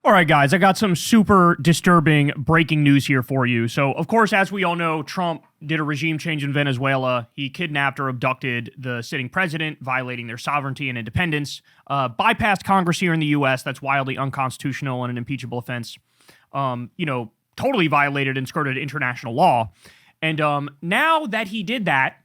All right, guys, I got some super disturbing breaking news here for you. So, of course, as we all know, Trump did a regime change in Venezuela. He kidnapped or abducted the sitting president, violating their sovereignty and independence, bypassed Congress here in the U.S. That's wildly unconstitutional and an impeachable offense. Totally violated and skirted international law. And now that he did that,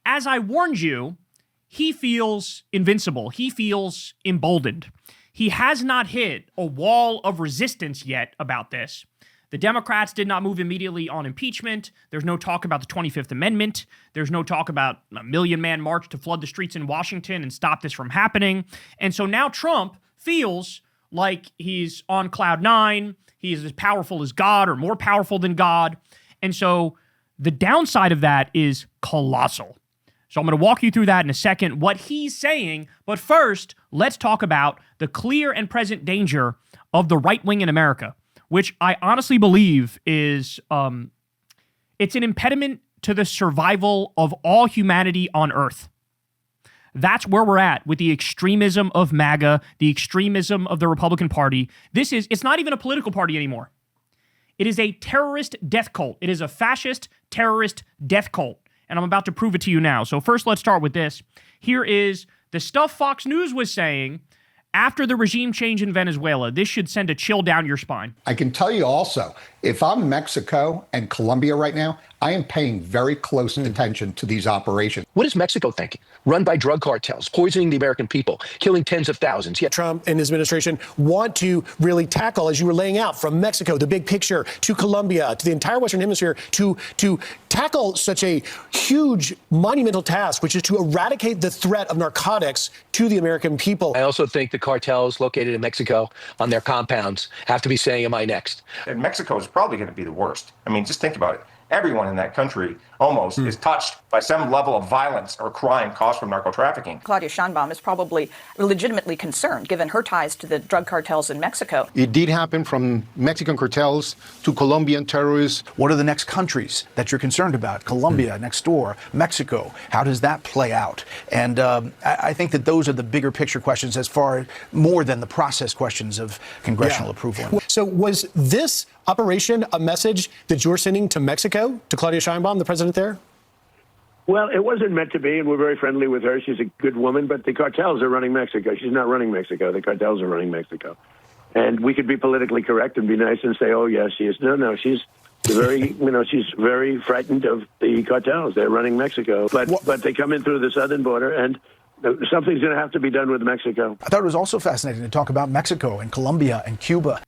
as I warned you, he feels invincible. He feels emboldened. He has not hit a wall of resistance yet about this. The Democrats did not move immediately on impeachment. There's no talk about the 25th Amendment. There's no talk about a million-man march to flood the streets in Washington and stop this from happening. And so now Trump feels like he's on cloud nine. He is as powerful as God or more powerful than God. And so the downside of that is colossal. So I'm going to walk you through that in a second, what he's saying. But first, let's talk about the clear and present danger of the right wing in America, which I honestly believe is it's an impediment to the survival of all humanity on Earth. That's where we're at with the extremism of MAGA, the extremism of the Republican Party. It's not even a political party anymore. It is a terrorist death cult. It is a fascist terrorist death cult. And I'm about to prove it to you now. So first, let's start with this. Here is the stuff Fox News was saying after the regime change in Venezuela. This should send a chill down your spine. I can tell you also, if I'm Mexico and Colombia right now, I am paying very close attention to these operations. What is Mexico thinking? Run by drug cartels, poisoning the American people, killing tens of thousands. Yet Trump and his administration want to really tackle, as you were laying out, from Mexico, the big picture, to Colombia, to the entire Western Hemisphere, to tackle such a huge, monumental task, which is to eradicate the threat of narcotics to the American people. I also think the cartels located in Mexico on their compounds have to be saying, am I next? And Mexico is probably going to be the worst. I mean, just think about it. Everyone in that country almost is touched by some level of violence or crime caused from narco trafficking. Claudia Sheinbaum is probably legitimately concerned, given her ties to the drug cartels in Mexico. It did happen from Mexican cartels to Colombian terrorists. What are the next countries that you're concerned about? Colombia, next door, Mexico. How does that play out? And I think that those are the bigger picture questions as far more than the process questions of congressional approval. So was this operation a message that you're sending to Mexico, to Claudia Sheinbaum, the president there? Well, it wasn't meant to be, and we're very friendly with her. She's a good woman, but the cartels are running Mexico. She's not running Mexico. The cartels are running Mexico. And we could be politically correct and be nice and say, oh, yes, she is. No, she's very, she's very frightened of the cartels. They're running Mexico. But they come in through the southern border, and something's going to have to be done with Mexico. I thought it was also fascinating to talk about Mexico and Colombia and Cuba.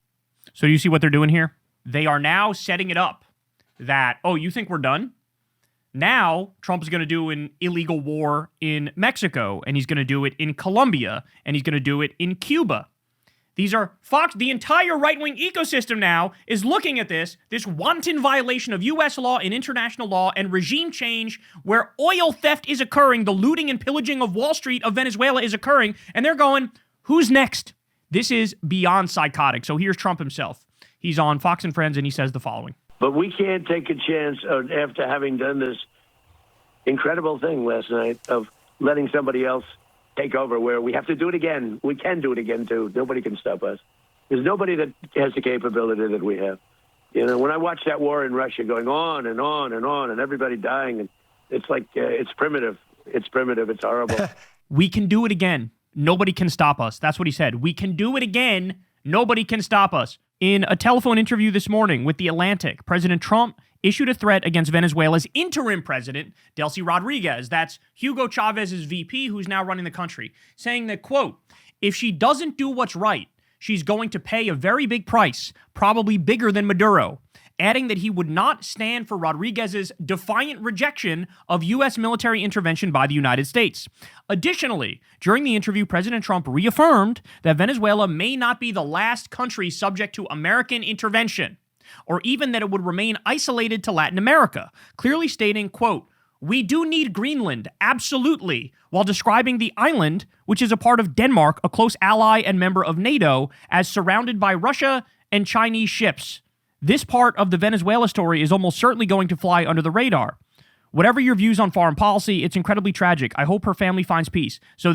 So do you see what they're doing here? They are now setting it up that, oh, you think we're done? Now, Trump is going to do an illegal war in Mexico, and he's going to do it in Colombia, and he's going to do it in Cuba. These are Fox, the entire right-wing ecosystem now is looking at this wanton violation of U.S. law and international law and regime change where oil theft is occurring, the looting and pillaging of Wall Street of Venezuela is occurring, and they're going, who's next? This is beyond psychotic. So here's Trump himself. He's on Fox and Friends, and he says the following. But we can't take a chance after having done this incredible thing last night of letting somebody else take over where we have to do it again. We can do it again, too. Nobody can stop us. There's nobody that has the capability that we have. When I watch that war in Russia going on and on and on and everybody dying, and it's like it's primitive. It's primitive. It's horrible. We can do it again. Nobody can stop us. That's what he said. We can do it again. Nobody can stop us. In a telephone interview this morning with The Atlantic, President Trump issued a threat against Venezuela's interim president, Delcy Rodriguez. That's Hugo Chavez's VP, who's now running the country, saying that, quote, if she doesn't do what's right, she's going to pay a very big price, probably bigger than Maduro, adding that he would not stand for Rodriguez's defiant rejection of U.S. military intervention by the United States. Additionally, during the interview, President Trump reaffirmed that Venezuela may not be the last country subject to American intervention, or even that it would remain isolated to Latin America, clearly stating, quote, we do need Greenland, absolutely, while describing the island, which is a part of Denmark, a close ally and member of NATO, as surrounded by Russia and Chinese ships. This part of the Venezuela story is almost certainly going to fly under the radar. Whatever your views on foreign policy, it's incredibly tragic. I hope her family finds peace. So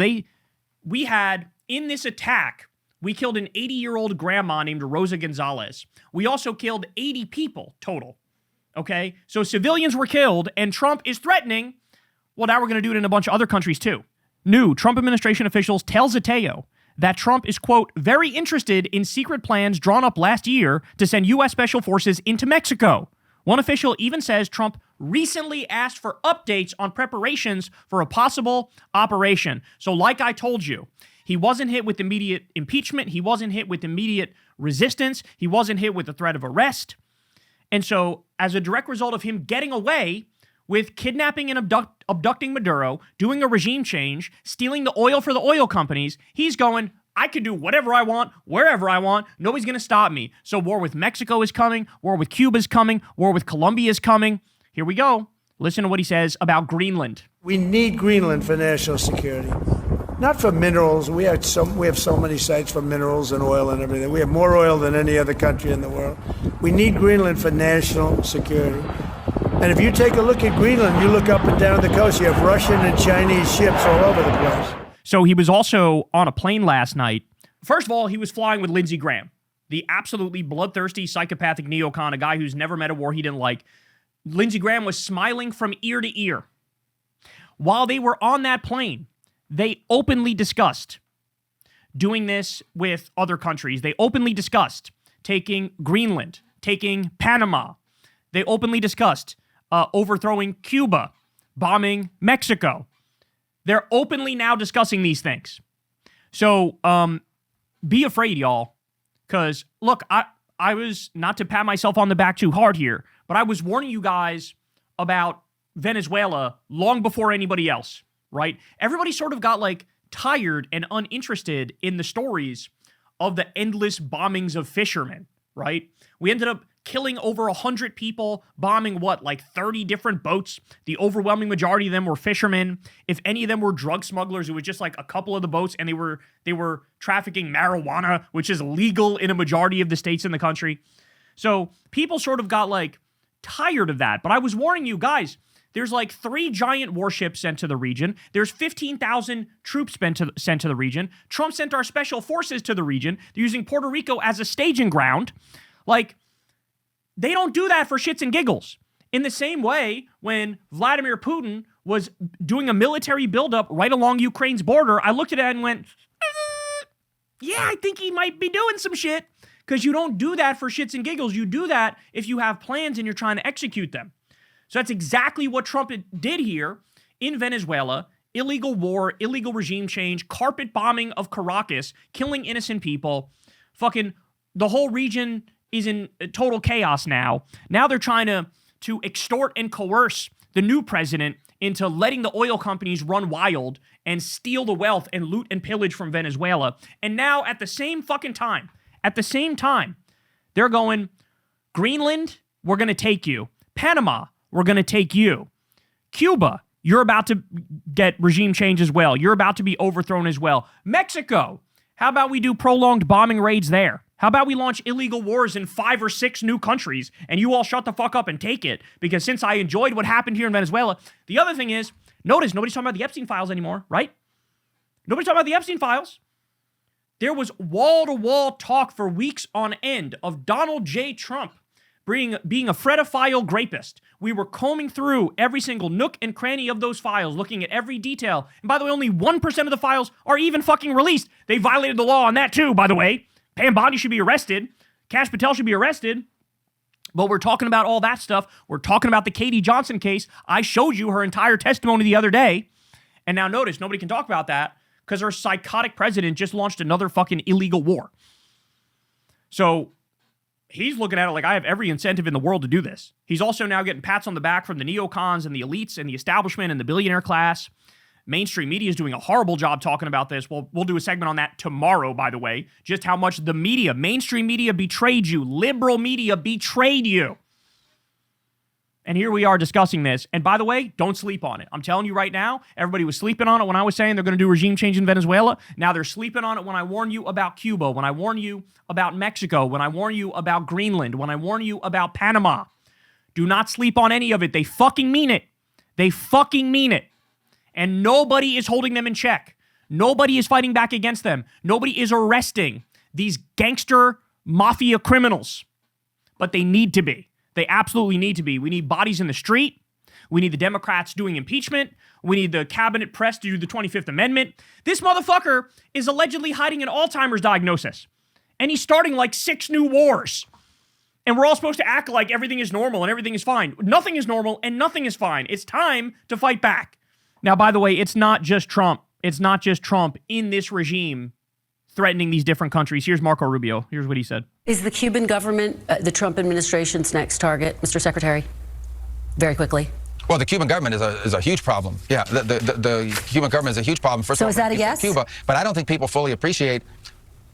we had, in this attack We killed an 80-year-old grandma named Rosa Gonzalez. We also killed 80 people total. Okay? So civilians were killed, and Trump is threatening, well, now we're going to do it in a bunch of other countries too. New Trump administration officials tell Zateo that Trump is, quote, very interested in secret plans drawn up last year to send U.S. Special Forces into Mexico. One official even says Trump recently asked for updates on preparations for a possible operation. So like I told you, he wasn't hit with immediate impeachment. He wasn't hit with immediate resistance. He wasn't hit with the threat of arrest. And so as a direct result of him getting away with kidnapping and abducting Maduro, doing a regime change, stealing the oil for the oil companies, he's going, I could do whatever I want, wherever I want. Nobody's going to stop me. So war with Mexico is coming. War with Cuba is coming. War with Colombia is coming. Here we go. Listen to what he says about Greenland. We need Greenland for national security, not for minerals. We have so many sites for minerals and oil and everything. We have more oil than any other country in the world. We need Greenland for national security. And if you take a look at Greenland, you look up and down the coast, you have Russian and Chinese ships all over the place. So he was also on a plane last night. First of all, he was flying with Lindsey Graham, the absolutely bloodthirsty, psychopathic neocon, a guy who's never met a war he didn't like. Lindsey Graham was smiling from ear to ear. While they were on that plane, they openly discussed doing this with other countries. They openly discussed taking Greenland, taking Panama. They openly discussed overthrowing Cuba, bombing Mexico. They're openly now discussing these things. So be afraid, y'all. Because, look, I was, not to pat myself on the back too hard here, but I was warning you guys about Venezuela long before anybody else, right? Everybody sort of got, like, tired and uninterested in the stories of the endless bombings of fishermen, right? We ended up killing over 100 people, bombing like 30 different boats. The overwhelming majority of them were fishermen. If any of them were drug smugglers, it was just like a couple of the boats, and they were trafficking marijuana, which is legal in a majority of the states in the country. So people sort of got like tired of that. But I was warning you guys, there's like 3 giant warships sent to the region. There's 15,000 troops sent to the region. Trump sent our special forces to the region. They're using Puerto Rico as a staging ground. Like, they don't do that for shits and giggles. In the same way, when Vladimir Putin was doing a military buildup right along Ukraine's border, I looked at it and went, yeah, I think he might be doing some shit. Because you don't do that for shits and giggles. You do that if you have plans and you're trying to execute them. So that's exactly what Trump did here in Venezuela. Illegal war, illegal regime change, carpet bombing of Caracas, killing innocent people. Fucking the whole region is in total chaos now. Now they're trying to extort and coerce the new president into letting the oil companies run wild and steal the wealth and loot and pillage from Venezuela. And now at the same time, they're going, Greenland, we're going to take you. Panama, we're going to take you. Cuba, you're about to get regime change as well. You're about to be overthrown as well. Mexico, how about we do prolonged bombing raids there? How about we launch illegal wars in 5 or 6 new countries and you all shut the fuck up and take it? Because since I enjoyed what happened here in Venezuela, the other thing is, notice nobody's talking about the Epstein files anymore, right? Nobody's talking about the Epstein files. There was wall-to-wall talk for weeks on end of Donald J. Trump being a fredophile rapist. We were combing through every single nook and cranny of those files, looking at every detail. And by the way, only 1% of the files are even fucking released. They violated the law on that too, by the way. Pam Bondi should be arrested. Kash Patel should be arrested. But we're talking about all that stuff. We're talking about the Katie Johnson case. I showed you her entire testimony the other day. And now notice, nobody can talk about that because our psychotic president just launched another fucking illegal war. So he's looking at it like I have every incentive in the world to do this. He's also now getting pats on the back from the neocons and the elites and the establishment and the billionaire class. Mainstream media is doing a horrible job talking about this. We'll do a segment on that tomorrow, by the way. Just how much the media, mainstream media betrayed you. Liberal media betrayed you. And here we are discussing this. And by the way, don't sleep on it. I'm telling you right now, everybody was sleeping on it when I was saying they're going to do regime change in Venezuela. Now they're sleeping on it when I warn you about Cuba, when I warn you about Mexico, when I warn you about Greenland, when I warn you about Panama. Do not sleep on any of it. They fucking mean it. They fucking mean it. And nobody is holding them in check. Nobody is fighting back against them. Nobody is arresting these gangster mafia criminals. But they need to be. They absolutely need to be. We need bodies in the street. We need the Democrats doing impeachment. We need the cabinet press to do the 25th Amendment. This motherfucker is allegedly hiding an Alzheimer's diagnosis. And he's starting like 6 new wars. And we're all supposed to act like everything is normal and everything is fine. Nothing is normal and nothing is fine. It's time to fight back. Now, by the way, it's not just Trump. It's not just Trump in this regime threatening these different countries. Here's Marco Rubio. Here's what he said. Is the Cuban government the Trump administration's next target, Mr. Secretary? Very quickly. Well, the Cuban government is a huge problem. Yeah, the Cuban government is a huge problem. First of all, is that a yes? Cuba, but I don't think people fully appreciate.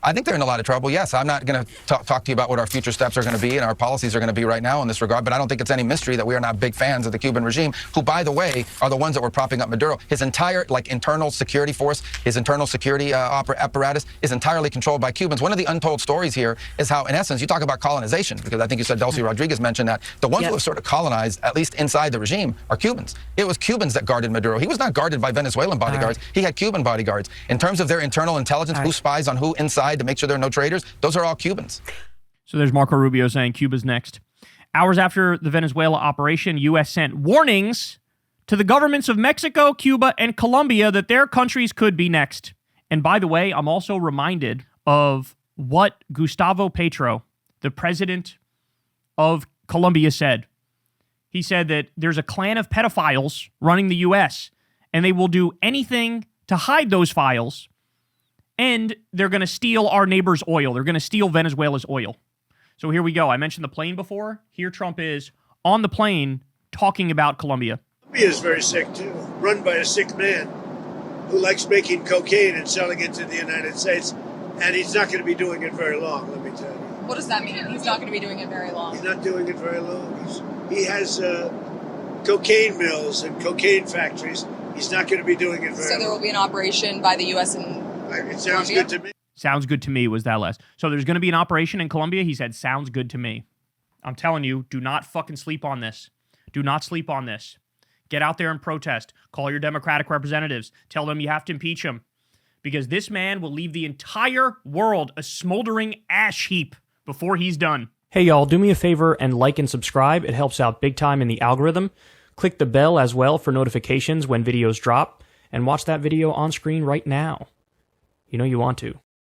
I think they're in a lot of trouble. Yes, I'm not going to talk to you about what our future steps are going to be and our policies are going to be right now in this regard, but I don't think it's any mystery that we are not big fans of the Cuban regime, who, by the way, are the ones that were propping up Maduro. His entire internal security force, his internal security apparatus is entirely controlled by Cubans. One of the untold stories here is how, in essence, you talk about colonization, because I think you said Delcy Rodriguez mentioned that. The ones who have sort of colonized, at least inside the regime, are Cubans. It was Cubans that guarded Maduro. He was not guarded by Venezuelan bodyguards. He had Cuban bodyguards. In terms of their internal intelligence, who spies on who inside to make sure there are no traitors, those are all Cubans. So there's Marco Rubio saying Cuba's next. Hours after the Venezuela operation, U.S. sent warnings to the governments of Mexico, Cuba, and Colombia that their countries could be next. And by the way, I'm also reminded of what Gustavo Petro, the president of Colombia, said. He said that there's a clan of pedophiles running the U.S., and they will do anything to hide those files, and they're going to steal our neighbor's oil. They're going to steal Venezuela's oil. So here we go. I mentioned the plane before. Here Trump is on the plane talking about Colombia. Colombia is very sick, too, run by a sick man who likes making cocaine and selling it to the United States. And he's not going to be doing it very long, let me tell you. What does that mean? He's not going to be doing it very long. He's not doing it very long. He has cocaine mills and cocaine factories. He's not going to be doing it very long. So there will be an operation by the U.S. and it sounds good to me. Sounds good to me was that last. So there's going to be an operation in Colombia. He said, sounds good to me. I'm telling you, do not fucking sleep on this. Do not sleep on this. Get out there and protest. Call your Democratic representatives. Tell them you have to impeach him. Because this man will leave the entire world a smoldering ash heap before he's done. Hey y'all, do me a favor and like and subscribe. It helps out big time in the algorithm. Click the bell as well for notifications when videos drop. And watch that video on screen right now. You know you want to.